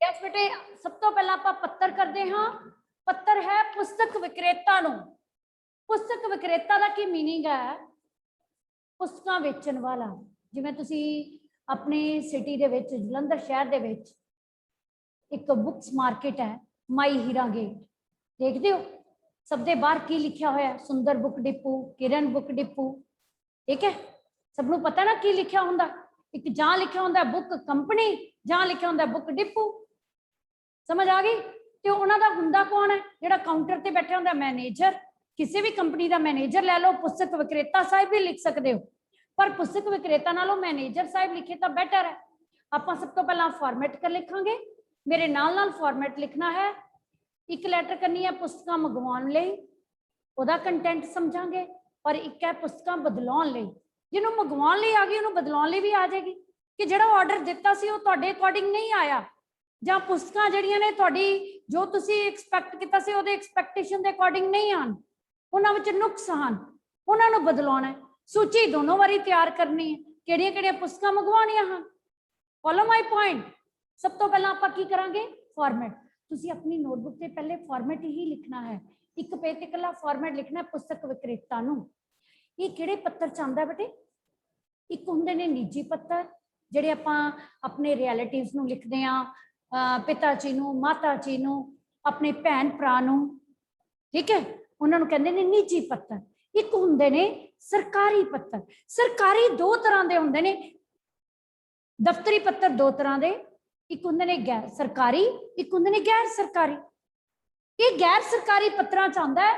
Yes बेटे, सब तो पहला आप पत्र करते हाँ। पत्र है पुस्तक विक्रेता नूं। पुस्तक विक्रेता का की मीनिंग है? पुस्तकां वेचण वाला। जिवें तुसी अपने सिटी दे विच जलंधर शहर दे विच एक बुक्स मार्केट है माई हीरा गेट, देखते हो सब दे बाहर की लिखा होया है? सुंदर बुक डिपो, किरण बुक डिपो, ठीक है। सबनों पता ना की लिखा हुंदा? एक जहां लिखा हुंदा बुक कंपनी, जहां लिखा हुंदा बुक डिपो। समझ आ गई? तो उन्हां दा हुंदा कौन है? जिहड़ा काउंटर ते बैठा हुंदा मैनेजर। किसी भी कंपनी का मैनेजर लै लो, पुस्तक विक्रेता साहब भी लिख सकते हो, पर पुस्तक विक्रेता नालों मैनेजर साहब लिखे तो बैटर है। आप सब तो पहला फॉर्मेट कर लिखांगे, मेरे नाल फॉर्मेट लिखना है। एक लैटर करनी है पुस्तकां मंगवाउण लई, उहदा कंटेंट समझांगे, और एक है पुस्तकां बदलाउण लई। जिन्हों मंगवाउण लई आ गई उन्होंने बदलाउण लई भी आ जाएगी कि जिहड़ा ऑर्डर दिता सी वो तुहाडे अकॉर्डिंग नहीं आया, जां पुस्तकां जिहड़ियां ने तुहाडी जो तुसी एक्सपैक्ट कीता सी उहदे एक्सपैक्टेशन दे अकॉर्डिंग नहीं आन, उन्हां विच नुक्स हन, उन्हां नूं बदलाउणा है। सूची दोनों वारी तैयार करनी है, किहड़ियां-किहड़ियां पुस्तकां मंगवाउणियां हन। Follow my point. सब तो पहला आपां की करांगे? फॉर्मेट। तुसी अपनी नोटबुक ते पहले फॉर्मेट ही लिखना है, एक पेज ते कल्ला फॉर्मेट लिखना है पुस्तक विक्रेता नूं। ये किहड़े पत्र च आंदा बेटे? एक हुंदे ने निजी पत्र, जिहड़े आपां अपने रिलेटिव्स नूं लिखदे आ, पिता जी नूं, माता जी नूं, अपने भैन भरा नूं, ठीक है, उन्हां नूं कहंदे ने निजी पत्र। एक हुंदे ने सरकारी पत्र। सरकारी दो तरह दे हुंदे ने, दफ्तरी पत्र दो तरह दे, एक हुंदे ने गैर सरकारी, एक हुंदे ने गैर सरकारी। ये गैर सरकारी पत्रां च आंदा है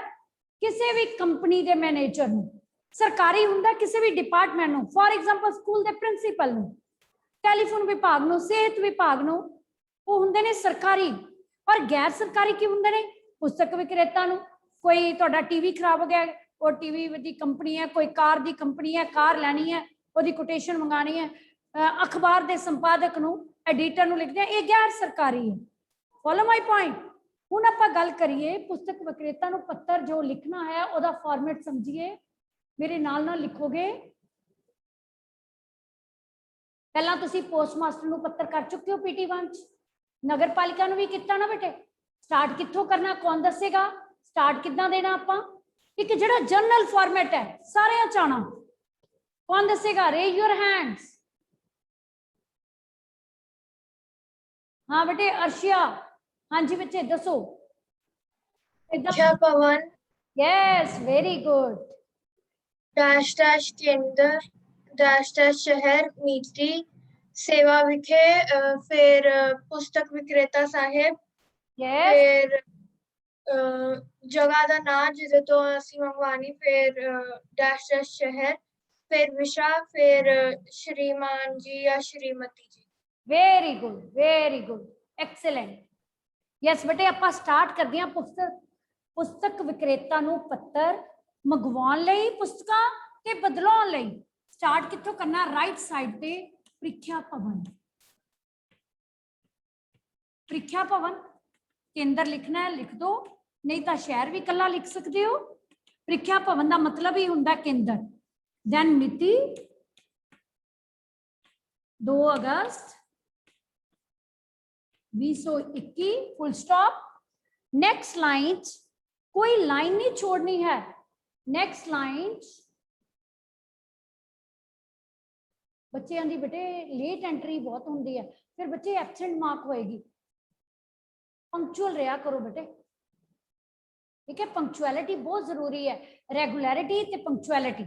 किसी भी कंपनी के मैनेजर नूं, सरकारी हुंदा किसी भी डिपार्टमेंट नूं, फॉर एग्जांपल स्कूल के प्रिंसीपल नूं, टैलीफोन विभाग नूं, सेहत विभाग नूं, वो हुंदे ने सरकारी। और गैर सरकारी की हुंदे ने? पुस्तक विक्रेता नूं। कोई तुहाडा टीवी खराब हो गया, वो टीवी दी कंपनी है, कोई कार दी कंपनी है, कार लैनी है, ओदी कोटेशन मंगानी है, अखबार के संपादक नूं, एडिटर नूं लिखदे हैं, ये गैर सरकारी है। Follow my point. हुण आपां गल करिए पुस्तक विक्रेता नूं पत्र जो लिखना है ओदा फॉर्मेट समझिए, मेरे नाल लिखोगे। पहला तुसी पोस्टमास्टर नूं पत्र कर चुके हो PT1 च, नगर पालिका नूं भी कीता ना बेटे। स्टार्ट कित्थों करना कौन दसेगा? स्टार्ट किद्दां देना आपां? एक जिहड़ा जनरल फॉर्मेट है सारियां च आना, कौन दसेगा? Raise your hands. हाँ बेटे अर्शिया, हाँ जी बच्चे दसो। Pavan. Yes very good. Dash dash केंद्र, डैश डैश शहर, मीठी सेवा विखे, फिर पुस्तक विक्रेता साहेब, यस फिर जगह का नाम जिसे तो असी मंगवानी, फिर डैश डैश शहर, फिर विशा, फिर श्रीमान जी या श्रीमती जी। Very good, very good, excellent. Yes बेटे आपां स्टार्ट करदे हां। पुस्तक विक्रेता नूं पत्र मंगवाउण लई, पुस्तकां ते बदलाउण लई। स्टार्ट कित्थों करना? राइट साइड ते प्रीख्या भवन। प्रीख्या भवन केंद्र लिखना है, लिख दो, नहीं तो शहर भी कला लिख सकते हो। प्रीख्या भवन का मतलब ही हुंदा केंद्र। दैन मिति 2 अगस्त 2021, फुल स्टॉप। नेक्स्ट लाइन कोई लाइन नहीं छोड़नी है। नेक्स्ट लाइन बच्चों की बेटे लेट एंट्री बहुत होंगी है, फिर बच्चे एबसेंट मार्क होएगी। पंक्चुअल रहा करो बेटे, ठीक है। पंक्चुअलिटी बहुत जरूरी है, रेगुलरिटी ते पंक्चुअलिटी।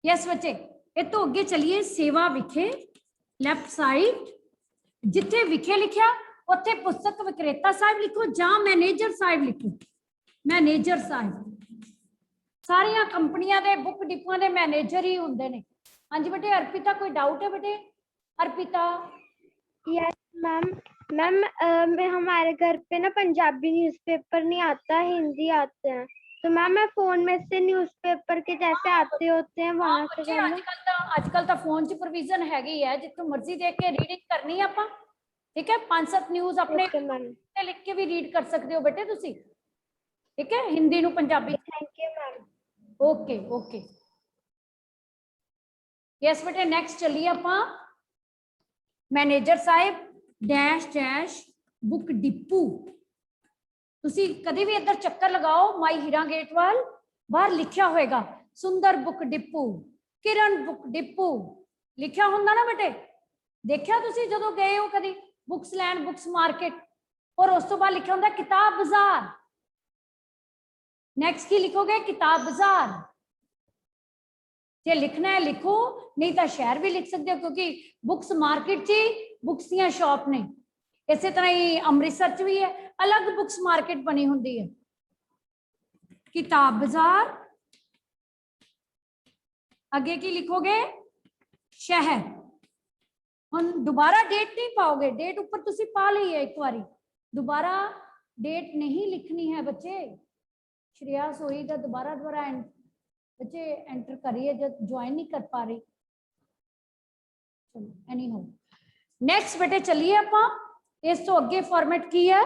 यस बच्चे, ये तो अगे चलिए। सेवा विखे लेफ्ट साइड, जिथे विखे लिखा उत्थे पुस्तक विक्रेता साहब लिखो, जां मैनेजर साहब लिखो। मैनेजर साहब सारिया कंपनियां दे बुक डिपोआं दे मैनेजर ही होंदे ने। हाँ जी बेटे अर्पिता, कोई डाउट है बेटे? अर्पिता? Yes ma'am. मैम हमारे घर पे ना पंजाबी न्यूज़पेपर नहीं आता, हिंदी आते हैं, तो मैम मैं फोन में से न्यूज़पेपर के जैसे आते होते हैं वहां से करना। आजकल तो फोन च प्रोविजन हैगी है, जितों मर्जी देख के रीडिंग करनी है आपां, ठीक है। 5-7 न्यूज़ अपने लिख के भी रीड कर सकते हो बेटे तुसी, ठीक है, हिंदी नूं Punjabi. Thank you ma'am. Okay okay yes बेटे। नेक्स्ट चलिए आपां। मैनेजर साहब डैश डैश बुक डिपू ਤੁਸੀਂ ਕਦੇ ਵੀ ਇੱਧਰ ਚੱਕਰ ਲਗਾਓ ਮਾਈ ਹੀਰਾ ਗੇਟ ਵੱਲ ਬਾਹਰ ਲਿਖਿਆ ਹੋਏਗਾ ਸੁੰਦਰ ਬੁੱਕ ਡਿਪੂ ਕਿਰਨ ਬੁੱਕ ਡਿਪੂ ਲਿਖਿਆ ਹੁੰਦਾ ਨਾ ਬੇਟੇ ਦੇਖਿਆ ਤੁਸੀਂ ਜਦੋਂ ਗਏ ਹੋ ਕਦੀ ਬੁక్స్ ਲੈਣ ਬੁక్స్ ਮਾਰਕੀਟ ਔਰ ਉਸ ਤੋਂ ਬਾਅਦ ਲਿਖਿਆ ਹੁੰਦਾ ਕਿਤਾਬ ਬਾਜ਼ਾਰ नेक्स्ट की लिखोगे किताब बाजार जे लिखना है लिखो नहीं तो शहर भी लिख सकते हो क्योंकि बुक्स मार्केट च बुक्स दी शॉप ने इस तरह ही अमृतसर च भी है अलग बुक्स मार्केट बनी होंदी है किताब बाजार आगे की लिखोगे शहर हुण दोबारा डेट नहीं पाओगे डेट ऊपर तुसी पा ली है एक बारी दोबारा डेट नहीं लिखनी है बच्चे श्रेया सोई का दोबारा बच्चे एंटर करिए जब ज्वाइन नहीं कर पा रही चलो एनी हो नेक्स्ट बेटे चलिए ਆਪਾਂ इस तो अगे फॉर्मेट की है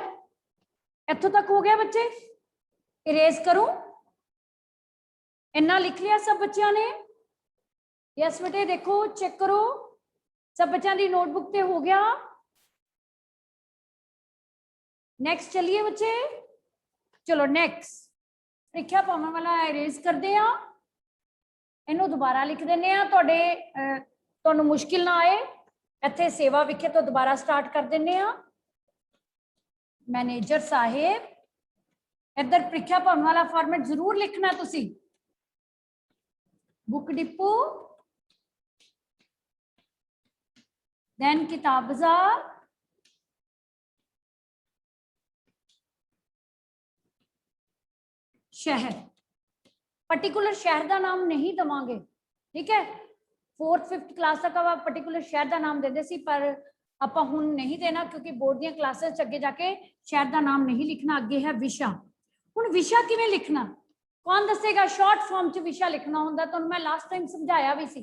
इत्थों तक हो गया बच्चे इरेज करूं इन्ना लिख लिया सब बच्चों ने यस बेटे देखो चेक करो सब बच्चों की नोटबुक पे हो गया नेक्स्ट चलिए बच्चे चलो नेक्स्ट लिखिया पावन वाला इरेज करते हैं इनू दोबारा लिख देने तुहानू मुश्किल ना आए इत्थे सेवा विखे तो दोबारा स्टार्ट कर देने मैनेजर साहेब इधर प्रीख्या भवन वाला फॉर्मेट जरूर लिखना तुसी बुक डिपो दैन किताब बाजार शहर पर्टिकुलर शहर का नाम नहीं दवांगे ठीक है 4th 5th क्लास तक आप पर्टिकुलर शहर का नाम देते सी पर आप हुण नहीं देना क्योंकि बोर्ड दी क्लासेस अगे जाके शहर का नाम नहीं लिखना अगे है विशा हुण विशा किवें लिखना कौन दसेगा शॉर्ट फॉर्म च विशा लिखना हुंदा तुहानूं मैं लास्ट टाइम समझाया भी सी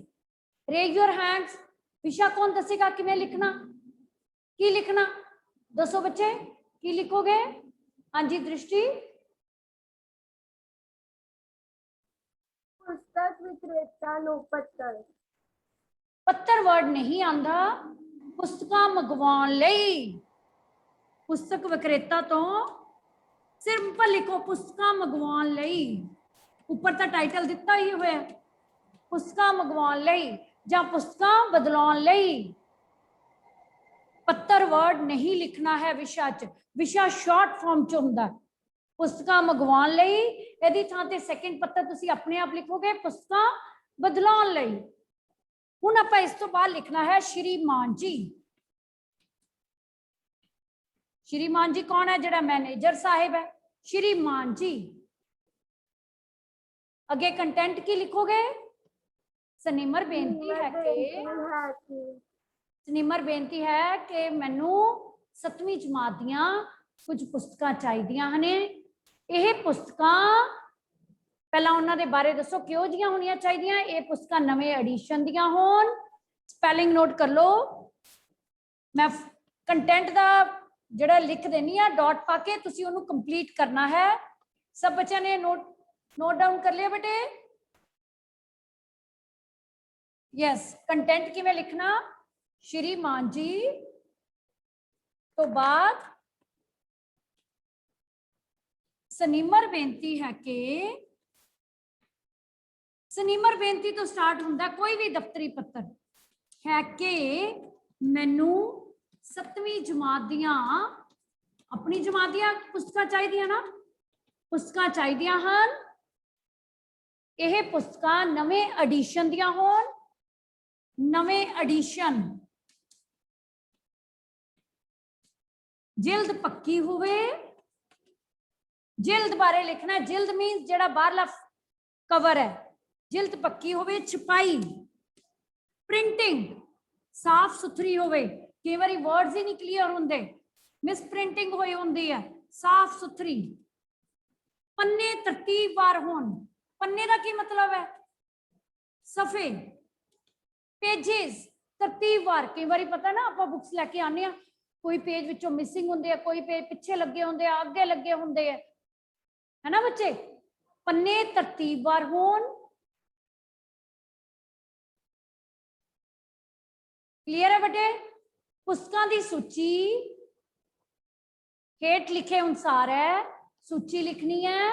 रेज योर हैंड्स विशा कौन दसेगा किवें लिखना की लिखना दसो बच्चे की लिखोगे हाँ जी दृष्टि पुस्तक विक्रेता नो पत्तर पत्तर वर्ड नहीं आंदा पुस्तकां मंगवाउण लई पुस्तक विक्रेता तो सिंपल लिखो पुस्तकां मंगवाउण लई ऊपर तो टाइटल दिता ही होया पुस्तकां मंगवाउण लई जां पुस्तकां बदलाउण लई पत्तर वर्ड नहीं लिखना है विशा च विशा शॉर्ट फॉर्म च हुंदा पुस्तकां मंगवाउण लई इहदी थां ते सेकंड पत्तर तुसीं अपने आप लिखोगे पुस्तकां बदलाउण लई हुण आपां इस तो बाद लिखना है श्रीमान जी श्रीमान जी कौन है जिहड़ा मैनेजर साहिब है श्रीमान जी अगे कंटेंट की लिखोगे सनीमर बेनती है कि सनीमर बेनती है कि मैनू 7वीं जमात दियां कुछ पुस्तकां चाहीदियां हने यह पुस्तकां पहला उन्हां दे बारे दसो किहो जिहियां होणियां चाहीदियां ये पुस्तकां नवे एडिशन दियां होण स्पैलिंग नोट कर लो मैं कंटेंट दा जिहड़ा लिख देनी है डॉट पाके तुसीं उहनूं कंप्लीट करना है सब बच्चों ने नोट डाउन कर लिया बेटे यस कंटेंट किवें लिखना श्रीमान जी तो बाद सनीमर बेनती है कि सनीमर बेनती तो स्टार्ट होंदा कोई भी दफ्तरी पत्र है कि मैनू 7वीं जमात दियां अपनी जमात दियां पुस्तकां चाहिदियां ना पुस्तकां चाहिदियां हन यह पुस्तकां नवे एडिशन दियां होण नवे एडिशन जिल्द पक्की होवे जिल्द बारे लिखना जिल्द मीन्स जेड़ा बाहरला कवर है जिल्द पक्की होवे छपाई प्रिंटिंग साफ सुथरी होवे कई बारी वर्ड्स ही नहीं क्लियर होंदे मिस प्रिंटिंग होई होंदी है साफ सुथरी पन्ने तरतीबवार होण पन्ने का की मतलब है सफे पेजेस तरतीबवार कई बारी पता ना आप बुक्स लैके आने कोई पेज विचों मिसिंग होंदे कोई पेज पिछे लगे होंदे आगे लगे होंदे है ना बच्चे पन्ने तरतीबवार होण क्लियर है बेटे पुस्तकां दी सूची हेठ लिखे अनुसार है सूची लिखनी है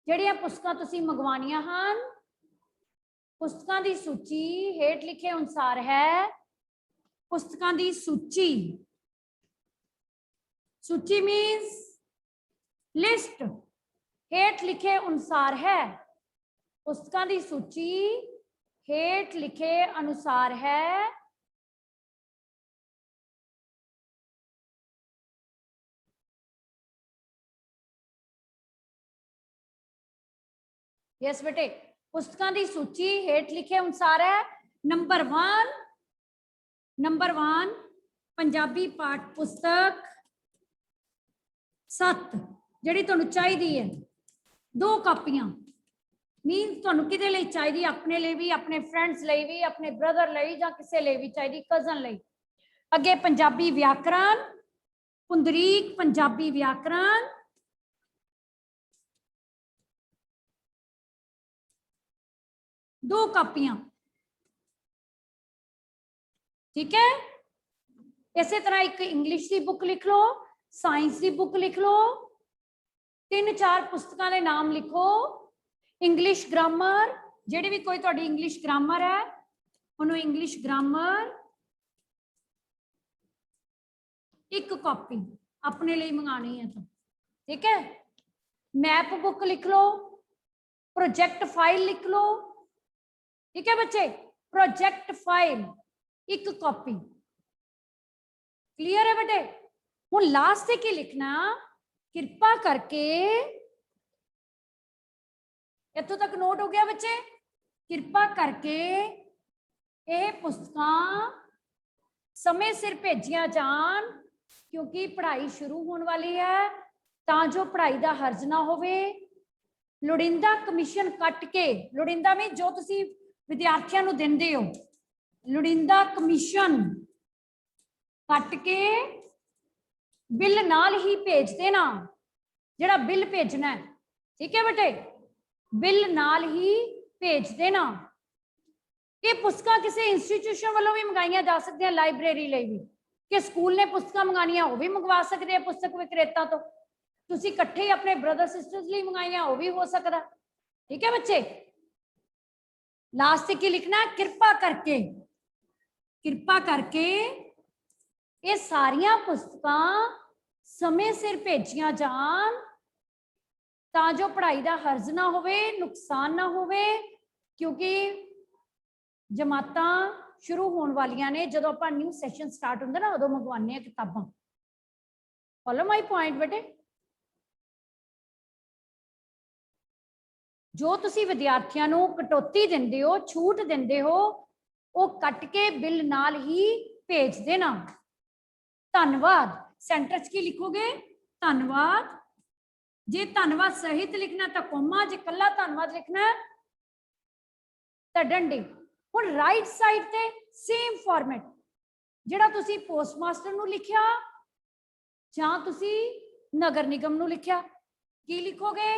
ਜਿਹੜੀਆਂ ਪੁਸਤਕਾਂ ਤੁਸੀਂ ਮੰਗਵਾਉਣੀਆਂ ਹਨ ਪੁਸਤਕਾਂ ਦੀ ਸੂਚੀ ਹੇਠ ਲਿਖੇ ਅਨੁਸਾਰ ਹੈ ਪੁਸਤਕਾਂ ਦੀ ਸੂਚੀ ਸੂਚੀ means ਲਿਸਟ ਹੇਠ ਲਿਖੇ ਅਨੁਸਾਰ ਹੈ ਪੁਸਤਕਾਂ ਦੀ ਸੂਚੀ ਹੇਠ ਲਿਖੇ ਅਨੁਸਾਰ ਹੈ यस बेटे पुस्तकों की सूची हेठ लिखे अनुसार है नंबर 1 पंजाबी पाठ पुस्तक 7 जिहड़ी तुहानूं चाहीदी है 2 कापियां मीन तुहानूं किहदे लई चाहीदी अपने लिए भी अपने फ्रेंड्स लई भी अपने ब्रदर लई जां किसे लई भी चाहीदी कजन लई अगे पंजाबी व्याकरण पुंदरीक पंजाबी व्याकरण दो कापियां ठीक है इसे तरह एक इंग्लिश की बुक लिख लो साइंस की बुक लिख लो 3-4 पुस्तकों के नाम लिखो इंग्लिश ग्रामर जिहड़ी भी कोई तुहाडी इंग्लिश ग्रामर है उन्होंने इंग्लिश ग्रामर एक कॉपी अपने लिए मंगानी है तो ठीक है मैप बुक लिख लो प्रोजेक्ट फाइल लिख लो ठीक है बच्चे प्रोजेक्ट फाइल एक कॉपी क्लियर है बेटे हुण लास्ट की लिखना कृपा करके इत्थों तक नोट हो गया बच्चे कृपा करके यह पुस्तकां समय सिर भेजिया जान क्योंकि पढ़ाई शुरू होने वाली है तां जो पढ़ाई का हर्ज ना होवे लोड़ींदा कमीशन कट के लोड़ींदा में जो तुसी विद्यार्थियों को देंदे हो लोड़ींदा कमीशन कट के बिल नाल ही भेज देना जिहड़ा बिल भेजना है ठीक है बेटे बिल नाल ही भेज देना ये पुस्तकां किसी इंस्टीट्यूशन वालों भी मंगाइया जा सकती लाइब्रेरी लिए भी कि स्कूल ने पुस्तकां मंगानिया वो भी मंगवा सकते हैं पुस्तक विक्रेता तो तुसी इकट्ठे ही अपने ब्रदर सिस्टर्स लिए मंगाइया वो भी हो सकता ठीक है बच्चे लास्ट की लिखना कृपा करके ये सारिया पुस्तकां समय सिर भेजिया जान तां जो पढ़ाई का हर्ज ना होवे नुकसान ना होवे क्योंकि जमातां शुरू होने वालियां ने जदों आपां न्यू सैशन स्टार्ट हुंदा ना उदों मंगवाने किताबां फॉलो माई पॉइंट बेटे जो तुसी विद्यार्थियों को कटौती देंदे हो छूट देंदे हो वो कट के बिल नाल ही भेज देना धन्यवाद सेंटर च की लिखोगे धन्यवाद जे धन्यवाद सहित लिखना तो कोमा जे कल्ला धन्यवाद लिखना तो डंडे हुण राइट साइड ते सेम फॉर्मेट जिहड़ा तुसी पोस्टमास्टर नूं लिखिया जां तुसी नगर निगम नूं लिखिया की लिखोगे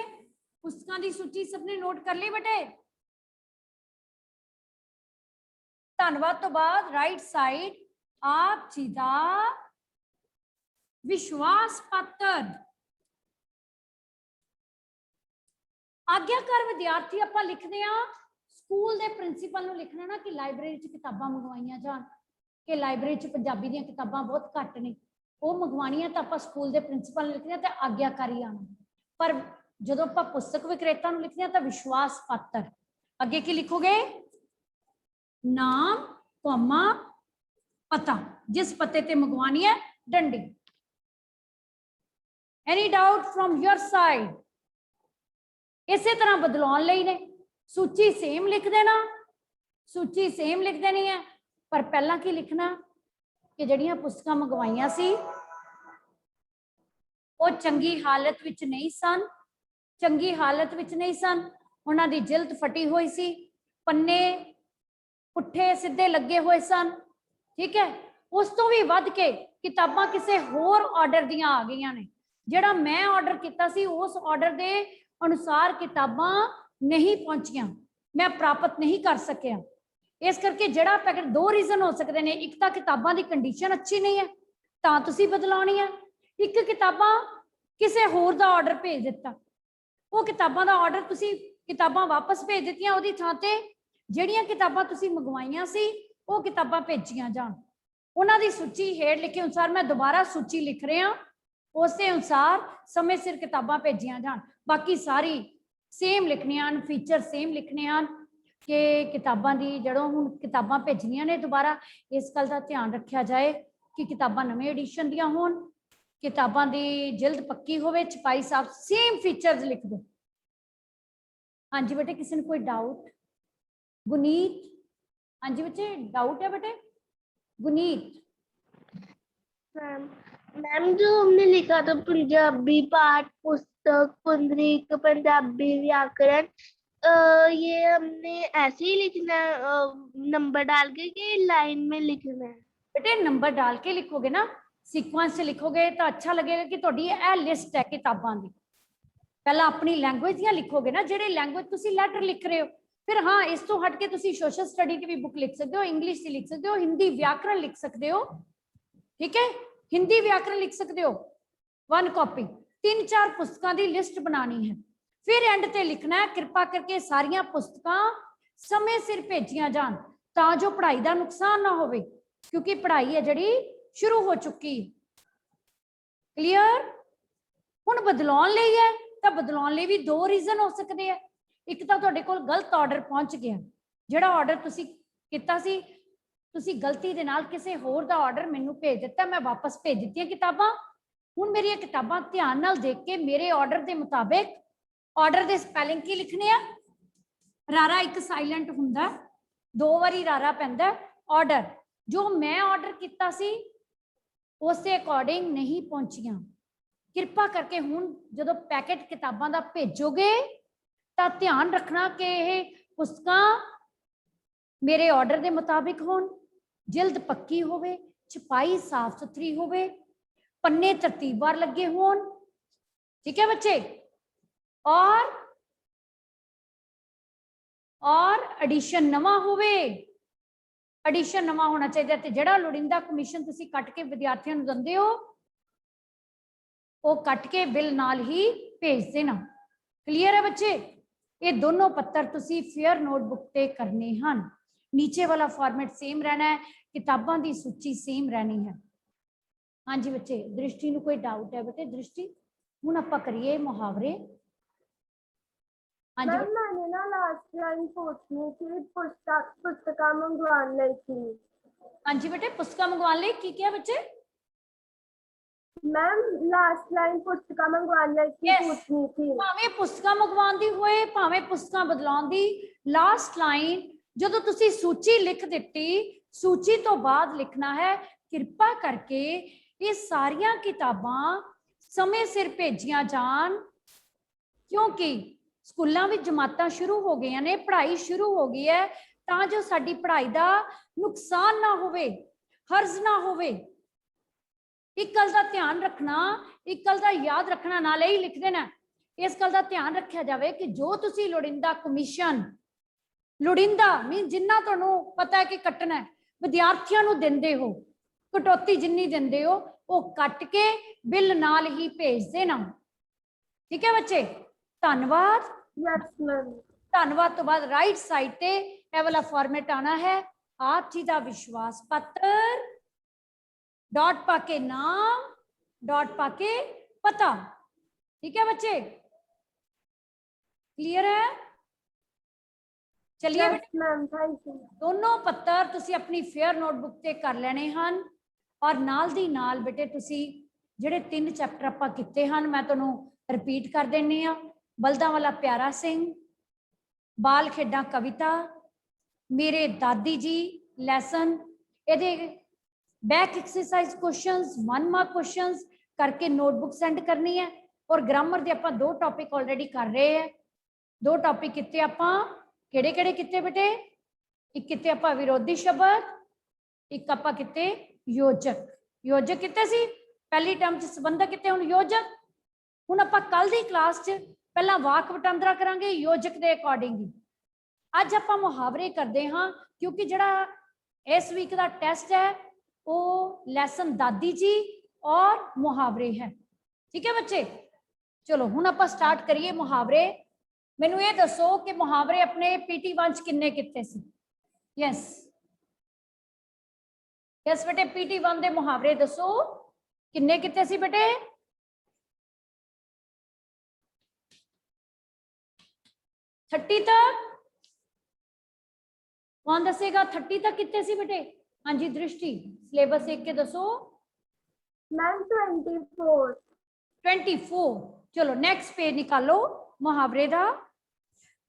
पुस्तकों की सूची सबने नोट कर ली बेटे धन्यवाद तो बाद राइट साइड आप जी दा विश्वास पत्र आग्याकार विद्यार्थी आपां लिखदे आ स्कूल दे प्रिंसीपल नूं लिखना ना कि लाइब्रेरी च किताबां मंगवाइयां जान कि लाइब्रेरी च पंजाबी दीयां किताबां बहुत घट ने वो मंगवाणियां तां आपां स्कूल दे प्रिंसीपल नूं लिखदे आ ते आग्याकारी आना पर जदों आपां पुस्तक विक्रेता नूं लिखदे आ तां विश्वास पत्र अगे की लिखोगे नाम कॉमा पता जिस पते ते मंगवानी है डंडी any doubt from your side इसे तरह बदलाउण लई ने सूची सेम लिख देना सूची सेम लिख देनी है पर पहला की लिखना कि जड़ियां पुस्तकां मंगवाइयां सी वो चंगी हालत विच नहीं सन चंगी हालत विच नहीं सन उन्हां दी जिल्द फटी हुई सी पन्ने पुट्ठे सीधे लगे हुए सन ठीक है उस तो भी वध के किताबां किसी होर ऑर्डर दियां आ गईयां ने जिहड़ा मैं ऑर्डर किया सी उस ऑर्डर के अनुसार किताबां नहीं पहुंचियां मैं प्राप्त नहीं कर सकिया इस करके जिहड़ा पैकेट दो रीजन हो सकते हैं एक तो किताबां की कंडीशन अच्छी नहीं है तां तुसीं बदलाउणी है ਇੱਕ ਕਿਤਾਬਾਂ ਕਿਸੇ ਹੋਰ ਦਾ ਆਰਡਰ ਭੇਜ ਦਿੱਤਾ, ਉਹ ਕਿਤਾਬਾਂ ਦਾ ਆਰਡਰ ਤੁਸੀਂ ਕਿਤਾਬਾਂ ਵਾਪਸ ਭੇਜ ਦਿੱਤੀਆਂ, ਉਹਦੀ ਥਾਂ ਤੇ ਜਿਹੜੀਆਂ ਕਿਤਾਬਾਂ ਤੁਸੀਂ ਮੰਗਵਾਈਆਂ ਸੀ ਉਹ ਕਿਤਾਬਾਂ ਭੇਜੀਆਂ ਜਾਣ। ਉਹਨਾਂ ਦੀ ਸੂਚੀ ਹੇਠ ਲਿਖੇ ਅਨੁਸਾਰ ਮੈਂ ਦੁਬਾਰਾ ਸੂਚੀ ਲਿਖ ਰਿਹਾ, ਉਸੇ ਅਨੁਸਾਰ ਸਮੇਂ ਸਿਰ ਕਿਤਾਬਾਂ ਭੇਜੀਆਂ ਜਾਣ। ਬਾਕੀ ਸਾਰੀ ਸੇਮ ਲਿਖਣੀਆਂ ਹਨ, ਫੀਚਰ ਸੇਮ ਲਿਖਣੇ ਹਨ ਕਿ ਕਿਤਾਬਾਂ ਦੀ ਜਦੋਂ ਹੁਣ ਕਿਤਾਬਾਂ ਭੇਜਣੀਆਂ ਨੇ ਦੁਬਾਰਾ, ਇਸ ਗੱਲ ਦਾ ਧਿਆਨ ਰੱਖਿਆ ਜਾਏ ਕਿ ਕਿਤਾਬਾਂ ਨਵੇਂ ਐਡੀਸ਼ਨ ਦੀਆਂ ਹੋਣ, ਕਿਤਾਬਾਂ ਦੀ ਜਿਲਦ ਪੱਕੀ ਹੋਵੇ, ਛਪਾਈ ਸਾਫ, ਸੇਮ ਫੀਚਰਸ ਲਿਖ ਦਿਓ। ਹਾਂਜੀ ਬੇਟੇ, ਕਿਸੇ ਨੂੰ ਕੋਈ डाउट? गुनीत, हाँ जी बच्चे डाउट है बेटे? गुनीत मैम जो हमने लिखा था पंजाबी पाठ पुस्तक पुंडरीक पंजाबी व्याकरण, ये हमने ऐसे ही लिखना है नंबर डाल के कि लाइन में लिखना है? बेटे नंबर डाल के लिखोगे ना, सीक्वेंस से लिखोगे तो अच्छा लगेगा कि तुहाडी यह लिस्ट है किताबां दी। पहला अपनी लैंग्वेज दियां लिखोगे ना, जेहड़े लैंग्वेज तुसी लैटर लिख रहे हो, फिर हाँ इस तो हट के तुसी सोशल स्टडी की भी बुक लिख सकते हो, इंग्लिश की लिख सकते हो, हिंदी व्याकरण लिख सकते हो, ठीक है, हिंदी व्याकरण लिख सकते हो 1 कॉपी। 3-4 पुस्तकों की लिस्ट बनानी है, फिर एंड ते लिखना है कृपा करके सारियां पुस्तकां समय सिर भेजियां जान तां जो पढ़ाई का नुकसान ना होवे, क्योंकि पढ़ाई है जिहड़ी शुरू हो चुकी है। क्लीयर? हुण बदलाउण लई है तां बदलाउण लई भी 2 रीजन हो सकते हैं। एक तो तुहाडे कोल गलत ऑर्डर पहुंच गया, जिहड़ा ऑर्डर तुसी कीता सी, तुसी गलती दे नाल किसी होर दा ऑर्डर मैनू भेज दिता, मैं वापस भेज दित्तियां किताबां। हुण मेरी किताबां ध्यान नाल देख के मेरे ऑर्डर के मुताबिक ऑर्डर दे स्पैलिंग की लिखने आ, रारा एक साइलेंट हुंदा, 2 वारी रारा पैंदा, ऑर्डर जो मैं ऑर्डर कीता सी उसके अकॉर्डिंग नहीं पहुंचियां। कृपा करके हुण जदों पैकेट किताबां दा भेजोगे ਤਾਂ ਧਿਆਨ ਰੱਖਣਾ ਕਿ ਇਹ ਪੁਸਤਕਾਂ ਮੇਰੇ ਆਰਡਰ ਦੇ ਮੁਤਾਬਿਕ ਹੋਣ, ਜਿਲਦ ਪੱਕੀ ਹੋਵੇ, ਛਪਾਈ ਸਾਫ ਸੁਥਰੀ ਹੋਵੇ, ਪੰਨੇ ਤਰਤੀਬਵਾਰ ਲੱਗੇ ਹੋਣ, ਠੀਕ ਹੈ ਬੱਚੇ, और एडिशन नवा होवे, एडिशन नवा होना चाहिए ते जिहड़ा लोड़ींदा कमीशन तुसी कट के विद्यार्थियों नूं दिंदे हो वो कट के बिल नाल ही भेज देना। क्लीयर है बच्चे? ये दोनों पत्तर तुसी फेयर नोटबुक ते करने हैं। नीचे वाला फॉर्मेट सेम रहना है, किताबां दी सूची सेम रहनी है। हाँ जी बच्चे, दृष्टि नूं कोई डाउट है बेटे? दृष्टि हुण आपां करिए मुहावरे। हाँ जी मैंने ना लास्ट लाइन पूछनी थी, पुस्तकां मंगवाने लई थी। हाँ जी बेटे, पुस्तकां मंगवाने लई की किया बच्चे? मैम लास्ट लाइन पुस्तकां मंगवाने की पूछनी थी। भावें पुस्तकां मंगवाउण दी होए भावें पुस्तकां बदलाउण दी, लास्ट लाइन जदों तुसी सूची लिख दित्ती, सूची तो बाद लिखना है कृपा करके ये सारियां किताबां समय सिर भेजियां जान, क्योंकि स्कूलों में जमातां शुरू हो गई ने, पढ़ाई शुरू हो गई है, तां जो साडी पढ़ाई का नुकसान ना होवे, हर्ज ना होवे। एक गल का ध्यान रखना, एक गल का याद रखना, नाले ही लिख देना, इस गल का ध्यान रखा जाए कि जो तुसी लोड़ींदा कमीशन, लोड़ींदा मीन जिन्ना तुहानूं पता है कि कटना है, विद्यार्थियों नूं दिंदे हो, कटौती जिन्नी दिंदे हो वो कट के बिल नाल ही भेज देना। ठीक है बच्चे? धन्यवाद। Yes ma'am. धन्यवाद तो बाद राइट साइड ते ये वाला फॉर्मेट आना है, आप जी का विश्वास पत्र, डॉट पाके नाम, डॉट पाके पता। ठीक है बच्चे? क्लियर है? चलिए मैम, थैंक यू। दोनों पत्तर तुसी अपनी फेयर नोटबुक ते कर लेने हैं, और नाल दी नाल बेटे तुसी जिहड़े 3 चैप्टर आपां कीते हैं मैं तुहानूं रिपीट कर देनी आ। बलदां वाला प्यारा सिंह, बाल खेडां कविता, मेरे दादी जी लैसन, इहदे back exercise questions 1 mark questions करके नोटबुक सेंड करनी है। और ग्रामर दे आपां 2 टॉपिक ऑलरेडी कर रहे हैं, 2 टॉपिक किते आपां किहड़े-किहड़े किते बेटे? एक किते आपां विरोधी शब्द, एक आपां किते योजक। योजक किते सी पहली टर्म च, संबंधक किते हुण योजक। हुण आपां कल दी क्लास च पहला वाक वटांदरा करांगे योजक दे अकॉर्डिंग। अज आपां मुहावरे करदे हां, क्योंकि जिहड़ा इस वीक दा टेस्ट है वो लैसन दादी जी और मुहावरे है। ठीक है बच्चे, चलो हुण आपां स्टार्ट करिए मुहावरे। मैनू ये दसो कि मुहावरे अपने पीटी 1 च किन्ने कीते सी? यस यस बेटे, पीटी 1 दे मुहावरे दसो किन्ने कीते सी बेटे? 30 तक कौन दसेगा? 30 तक कितने सी बेटे? हाँ जी दृष्टि, सिलेबस देख के दसो। मैम 24। 24। चलो नेक्स्ट पेज निकालो मुहावरे दा।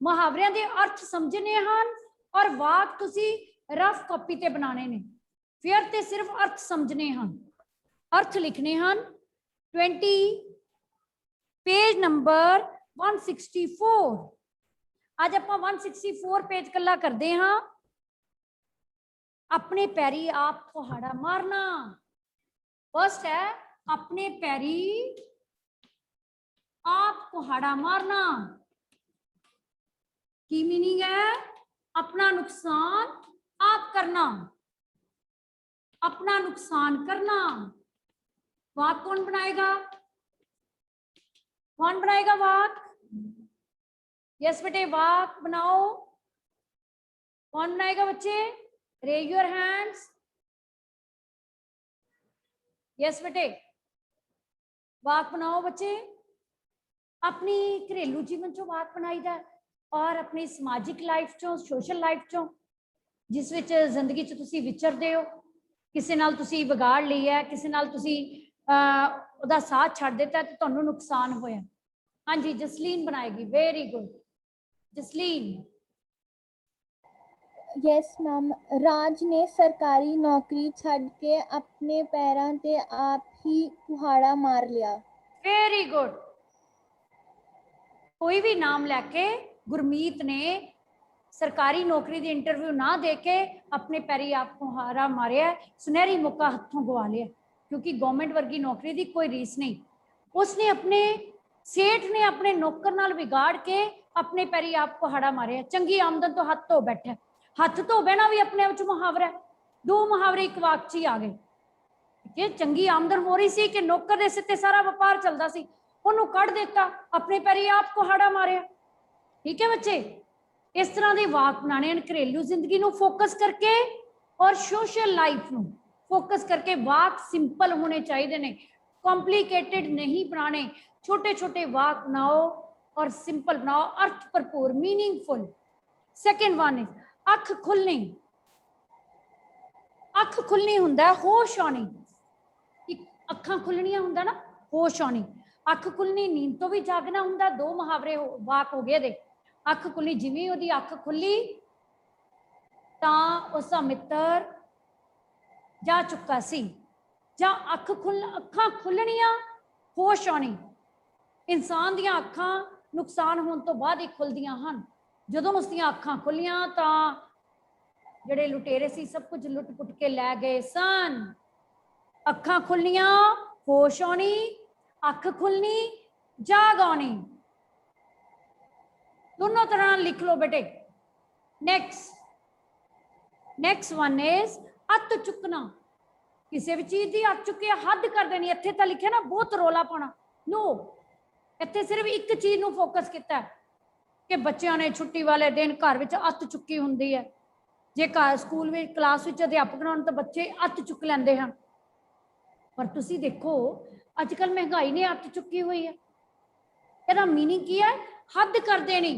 मुहावरियां दे अर्थ समझने हन और वाक तुसी रफ कॉपी ते बनाने ने, फिर ते सिर्फ अर्थ समझने हन, अर्थ लिखने हन। 20 पेज नंबर 164। आज आप 164 पेज कला करते हाँ। अपने पैरी आप कुहाड़ा मारना। फर्स्ट है अपने पैरी आप कुहाड़ा मारना। की मीनिंग है? अपना नुकसान आप करना, अपना नुकसान करना। वाक कौन बनाएगा? कौन बनाएगा वाक? यस बेटे वाक बनाओ। कौन बनाएगा बच्चे? Raise your hands. यस बेटे वाक बनाओ बच्चे। अपनी घरेलू जीवन चो वाक बनाईदा और अपनी समाजिक लाइफ चो, सोशल लाइफ चो, जिस विच जिंदगी च तुसी विचरदे हो, किसी नाल तुसी बिगाड़ ली है, किसी नाल तुसी ओहदा साथ छड्ड दिता ते तुहानू नुकसान होया। हाँ जी जसलीन बनाएगी, very good Jasleen. Yes ma'am, Raj ने सरकारी नौकरी छड़ के अपने पैरों ते आप ही कुहाड़ा मार लिया। Very good. कोई भी नाम लैके गुरमीत ने सरकारी नौकरी दी इंटरव्यू ना दे के अपने पैरी आप कुहाड़ा मारिया, सुनहरी मौका हथों गवा लिया, क्योंकि गवर्नमेंट वर्गी नौकरी दी कोई रीस नहीं। उसने अपने सेठ ने अपने नौकर नाल बिगाड़ के अपने पैरी आप कुहाड़ा मारिया। चंगी आमदन तो हाथ धो बैठा, हाथ धो बहना भी अपने आप च मुहावरा है। 2 मुहावरे एक वाक च ही आ गए। कि चंगी आमदन हो रही सी कि नौकर दे सिर ते सारा व्यापार चलता सी, ਉਹਨੂੰ ਕੱਢ ਦਿੱਤਾ, अपने पैरी आप कुहाड़ा मारिया। ठीक है बच्चे, इस तरह के वाक बनाने घरेलू जिंदगी ਨੂੰ फोकस करके और सोशल लाइफ ਨੂੰ फोकस करके। वाक सिंपल होने चाहिए ने, कॉम्प्लिकेटेड नहीं बनाने। छोटे छोटे वाक बनाओ और सिंपल बनाओ, अर्थ भरपूर, मीनिंगफुल। सेकंड वन इज अख खुलनी। अख खुलनी हुंदा होश आनी। अखां खुलनियां हुंदा ना होश आनी। अख खुलनी नींद तो भी जागना हुंदा। 2 मुहावरे वाक हो गए दे। अख खुली, जिवें ओदी अख खुली तां उसदा मित्र जा चुका सी। जां अखां खुलनियां होश आनी। इंसान दियां अखां नुकसान होने तो बाद ही खुलदियां हन। जदों उसदियां अखां खुलियां तां ਜਿਹੜੇ ਲੁਟੇਰੇ ਸੀ सब कुछ लुट पुट के लै गए सन। अखां खुलनियां होश आनी, अख खुलनी जाग आनी। दोनों तरह लिख लो बेटे। नेक्स्ट वन इज अत चुकना। किसी भी चीज की अत चुके हद कर देनी। इत्थे तो लिखे ना बहुत रौला पाना, नो, इत्थे सिर्फ एक चीज नूं फोकस किया कि बच्चों ने छुट्टी वाले दिन घर विच अत चुकी हुंदी है। जे घर स्कूल में क्लास में अध्यापक होण तो बच्चे अत चुक लेंदे हन। पर तुसी देखो अजकल महंगाई ने अत चुकी हुई है। इहदा मीनिंग की है? हद कर देनी।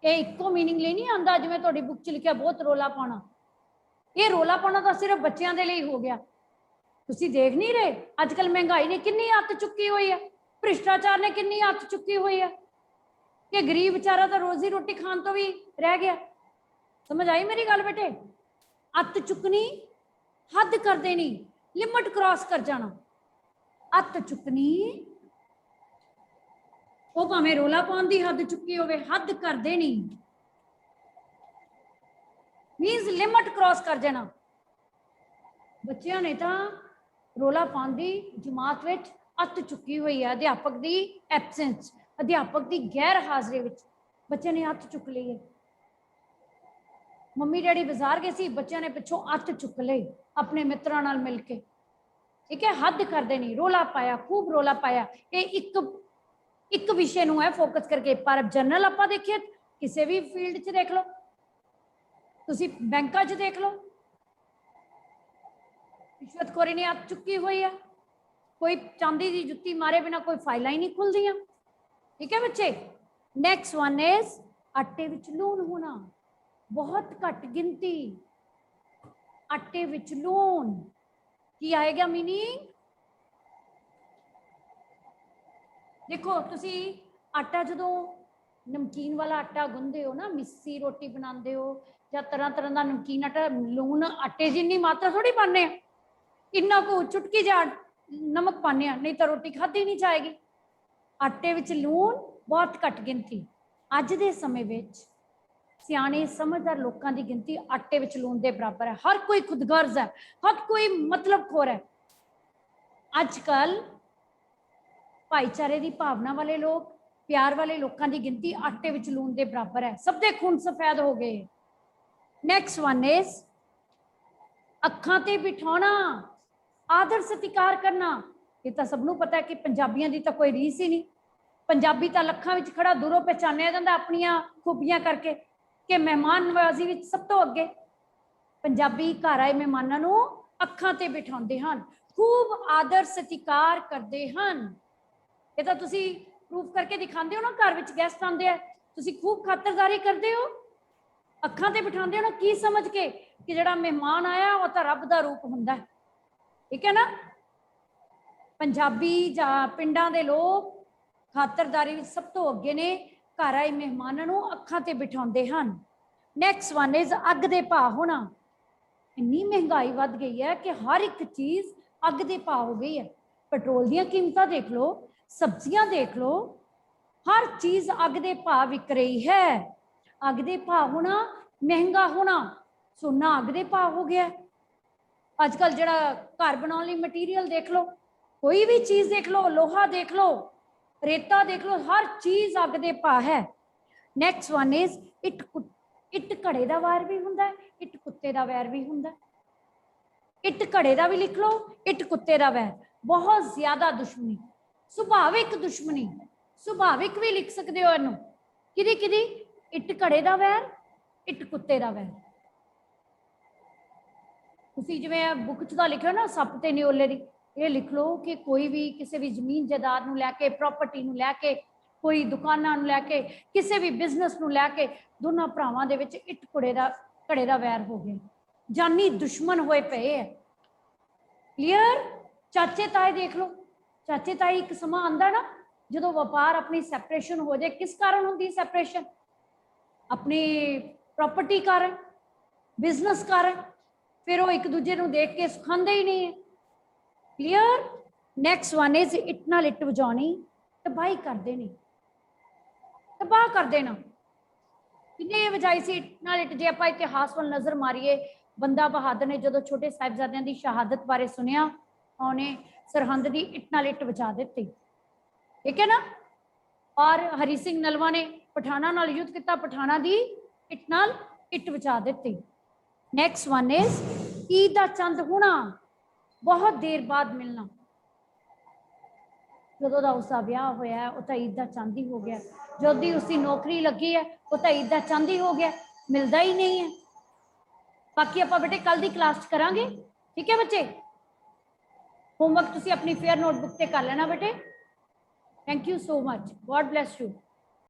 ये इको मीनिंग ले नहीं आंदा जिवें तुहाडी बुक च लिखिया बहुत रौला पाना। ये रौला पाना तो सिर्फ बच्चों के लिए हो गया। तुसी देख नहीं रहे अजकल महंगाई ने कितनी अत चुकी हुई है, भ्रिष्टाचार ने कितनी अत चुकी हुई है कि गरीब बेचारा तो रोजी रोटी खान तो भी रह गया। समझ आई मेरी गल बेटे? अत चुकनी, हद कर देनी, लिमिट क्रॉस कर जाना। अत चुकनी वो भावें रौला पाउण दी हद चुकी होवे, हद कर देनी मीनस लिमिट क्रॉस कर जाना। बच्चों ने तो रौला पाउण दी जमात विच अत चुकी हुई है। अध्यापक की एबसेंस, अध्यापक की गैर हाजरी विच बच्चे ने अत चुक ली है। मम्मी डैडी बाजार गए सी, बच्चों ने पिछों अत चुक ली अपने मित्रों नाल मिल के। ठीक है, हद करते नहीं, रोला पाया, खूब रोला पाया। ये एक विषय नूं है फोकस करके, पर जनरल आपां देखिए किसी भी फील्ड च देख लो, तुसी बैंकां च देख लो, रिश्वतखोरी ने आप चुकी हुई है, कोई चांदी की जुत्ती मारे बिना कोई फाइल ही नहीं खुलदियां। ठीक है बच्चे। नेक्स्ट वन इज आटे विच लून होना, बहुत घट गिनती। आटे विच लून की आएगा मीनिंग? देखो तुसी आटा जो नमकीन वाला आटा गुंदे हो ना, मिस्सी रोटी बनाते हो या तरह तरह का नमकीन आटा, लून आटे जिन्नी मात्रा थोड़ी पाने, इन्ना को चुटकी जा नमक पाने, नहीं तो रोटी खाधी नहीं जाएगी। आटे विच लून बहुत घट गिनती। अज दे समय विच सियाने समझदार लोगों की गिनती आटे विच लून के बराबर है। हर कोई खुदगर्ज है, हर कोई मतलब खोर है। अजकल भाईचारे की भावना वाले लोग, प्यार वाले लोगों की गिनती आटे विच लून के बराबर है। सब दे खून सफेद हो गए। नेक्स्ट वन इज अखां ते बिठाना, आदर सत्कार करना। ये तो सबनों पता है कि पंजाबियों की तो कोई रीस ही नहीं। पंजाबी तो लखां विच खड़ा दूरों पहचानिया जाता अपनियां खूबियां करके कि मेहमान नवाजी विच सब तो अगे। पंजाबी घर आए मेहमानों नूं अखां ते बिठाउंदे हन, खूब आदर सत्कार करते हैं। ये तो तुसी प्रूफ करके दिखाते हो ना, घर विच गेस्ट आते हैं, तुसी खूब खातरदारी करते हो, अखां ते बिठाते हो ना, की समझ के कि जिहड़ा मेहमान आया वो तो रब दा रूप हुंदा है। ठीक है ना। पंजाबी जां पिंडां दे लोग खातरदारी विच सब तो अगे ने, घर आए मेहमानों नूं अखां ते बिठाउंदे हन। नैक्सट वन इज अग दे भाव होना। इन्नी महंगाई वध गई है कि हर एक चीज अग दे भाव हो गई है। पेट्रोल दी कीमतां देख लो, सब्जियां देख लो, हर चीज अग दे भाव विक रही है। अग दे भाव होना, महंगा होना। सोना अग दे भाव हो गया। अजकल जिहड़ा घर बनाने लई मटीरियल देख लो, कोई भी चीज देख लो, लोहा देख लो, रेता देख लो, हर चीज अग दे भाव है। नैक्सट वन इज इट घड़े का वार भी हुंदा है, इट कुत्ते का वैर भी हुंदा है। इट घड़े का भी लिख लो, इट कुत्ते का वैर। बहुत ज्यादा दुश्मनी, सुभाविक दुश्मनी, सुभाविक भी लिख सकते हो इनू। किदी किदी? इट घड़े का वैर, इट कुत्ते का वैर। तुसी जिवें बुक च लिख लो ना सप ते न्योले दी, ये लिख लो कि कोई भी किसी भी जमीन जायदाद नूं लैके, प्रॉपर्टी नूं लैके, कोई दुकानां नूं लैके, किसी भी बिजनेस नूं लैके दोनों भरावां दे विच इट घड़े दा वैर हो गया, जानी दुश्मन होए पे है। क्लीयर? चाचे ताए देख लो, चाचे ताए एक समा आंदा ना जो व्यापार अपनी सैपरेशन हो जाए। किस कारण होंदी सैपरेशन? अपनी प्रॉपर्टी कारण, बिजनेस कारण। फिर वो एक दूजे को देख के सुखांदे ही नहीं है। Clear? Next one is it नाल इट वजाउणी, तबाही करते नहीं, तबाह कर देना। किन्ने वजाई सी इट नाल इट? जे आपां इतिहास वाल नज़र मारीए, बंदा बहादुर ने जो छोटे साहिबजादियां दी शहादत बारे सुनिया, उन्हें सरहंद की इट नाल इट वजा दी। ठीक है ना। और हरी सिंह नलवा ने पठाना नाल युद्ध किया, पठाना दी इट नाल इट वजा दी। नैक्सट वन इज ईद दा चंद होना, बहुत देर बाद मिलना। जो उसका ब्याह होया वो तो ईद दा चंद ही हो गया, जो दी उसकी नौकरी लगी है वो तो ईद दा चंद ही हो गया, मिलता ही नहीं है। बाकी आप बेटे कल की क्लास करांगे। ठीक है बच्चे, होमवर्क तुसी अपनी फेयर नोटबुक से कर लेना बेटे। Thank you so much, God bless you.